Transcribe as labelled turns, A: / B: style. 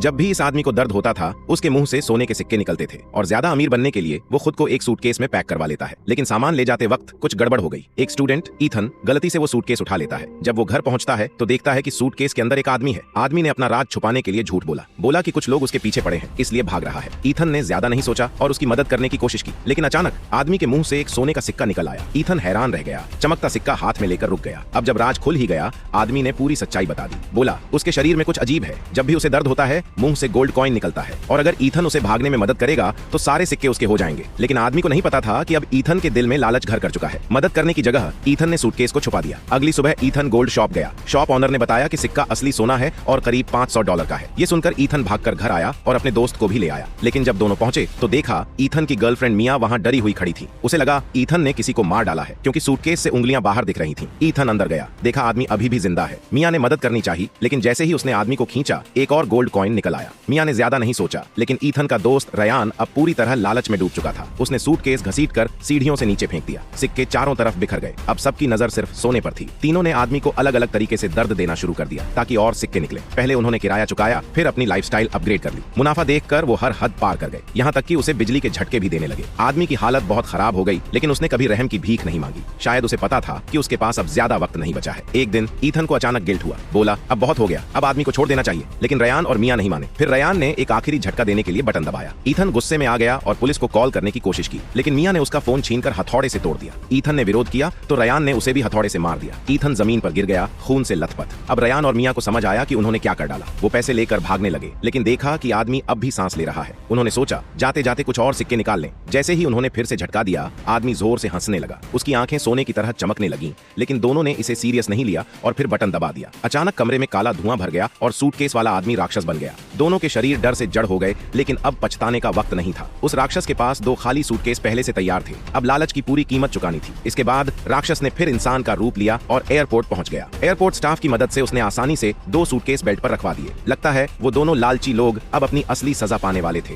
A: जब भी इस आदमी को दर्द होता था उसके मुंह से सोने के सिक्के निकलते थे और ज्यादा अमीर बनने के लिए वो खुद को एक सूटकेस में पैक करवा लेता है। लेकिन सामान ले जाते वक्त कुछ गड़बड़ हो गई। एक स्टूडेंट ईथन गलती से वो सूटकेस उठा लेता है। जब वो घर पहुंचता है तो देखता है कि सूटकेस के अंदर एक आदमी है। आदमी ने अपना राज छुपाने के लिए झूठ बोला कि कुछ लोग उसके पीछे पड़े हैं इसलिए भाग रहा है। ईथन ने ज्यादा नहीं सोचा और उसकी मदद करने की कोशिश की, लेकिन अचानक आदमी के मुंह से एक सोने का सिक्का निकल आया। ईथन हैरान रह गया, चमकता सिक्का हाथ में लेकर रुक गया। अब जब राज खुल ही गया, आदमी ने पूरी सच्चाई बता दी। बोला उसके शरीर में कुछ अजीब है, जब भी उसे दर्द होता है मुंह से गोल्ड कॉइन निकलता है और अगर ईथन उसे भागने में मदद करेगा तो सारे सिक्के उसके हो जाएंगे। लेकिन आदमी को नहीं पता था कि अब ईथन के दिल में लालच घर कर चुका है। मदद करने की जगह ईथन ने सूटकेस को छुपा दिया। अगली सुबह ईथन गोल्ड शॉप गया। शॉप ऑनर ने बताया कि सिक्का असली सोना है और करीब $500 का है। ये सुनकर ईथन भागकर घर आया और अपने दोस्त को भी ले आया। लेकिन जब दोनों पहुंचे तो देखा ईथन की गर्लफ्रेंड मिया वहां डरी हुई खड़ी थी। उसे लगा ईथन ने किसी को मार डाला है क्योंकि सूटकेस से उंगलियां बाहर दिख रही थीं। ईथन अंदर गया, देखा आदमी अभी भी जिंदा है। मिया ने मदद करनी चाहिए, लेकिन जैसे ही उसने आदमी को खींचा एक और गोल्ड कॉइन निकल आया। मिया ने ज्यादा नहीं सोचा, लेकिन ईथन का दोस्त रयान अब पूरी तरह लालच में डूब चुका था। उसने सूटकेस घसीटकर सीढ़ियों से नीचे फेंक दिया। सिक्के चारों तरफ बिखर गए। अब सबकी नजर सिर्फ सोने पर थी। तीनों ने आदमी को अलग अलग तरीके से दर्द देना शुरू कर दिया ताकि और सिक्के निकले। पहले उन्होंने किराया चुकाया, फिर अपनी लाइफस्टाइल अपग्रेड कर ली। मुनाफा देखकर वो हर हद पार कर गए, यहाँ तक कि उसे बिजली के झटके भी देने लगे। आदमी की हालत बहुत खराब हो गई, लेकिन उसने कभी रहम की भीख नहीं मांगी। शायद उसे पता था कि उसके पास अब ज्यादा वक्त नहीं बचा है। एक दिन ईथन को अचानक गिल्ट हुआ। बोला अब बहुत हो गया, अब आदमी को छोड़ देना चाहिए। लेकिन रयान और मिया नहीं माने। फिर रयान ने एक आखिरी झटका देने के लिए बटन दबाया। ईथन गुस्से में आ गया और पुलिस को कॉल करने की कोशिश की, लेकिन मिया ने उसका फोन छीनकर हथौड़े से तोड़ दिया। ईथन ने विरोध किया तो रयान ने उसे भी हथौड़े से मार दिया। ईथन जमीन पर गिर गया, खून से लथपथ। अब रयान और मिया को समझ आया कि उन्होंने क्या कर डाला। वो पैसे लेकर भागने लगे, लेकिन देखा कि आदमी अब भी सांस ले रहा है। उन्होंने सोचा जाते जाते कुछ और सिक्के निकाल लें। जैसे ही उन्होंने फिर से झटका दिया, आदमी जोर से हंसने लगा। उसकी आंखें सोने की तरह चमकने लगीं, लेकिन दोनों ने इसे सीरियस नहीं लिया और फिर बटन दबा दिया। अचानक कमरे में काला धुआं भर गया और सूटकेस वाला आदमी राक्षस बन गया। दोनों के शरीर डर से जड़ हो गए, लेकिन अब पछताने का वक्त नहीं था। उस राक्षस के पास 2 खाली सूटकेस पहले से तैयार थे। अब लालच की पूरी कीमत चुकानी थी। इसके बाद राक्षस ने फिर इंसान का रूप लिया और एयरपोर्ट पहुंच गया। एयरपोर्ट स्टाफ की मदद से उसने आसानी से 2 सूटकेस बेल्ट पर रखवा दिए। लगता है वो दोनों लालची लोग अब अपनी असली सजा पाने वाले थे।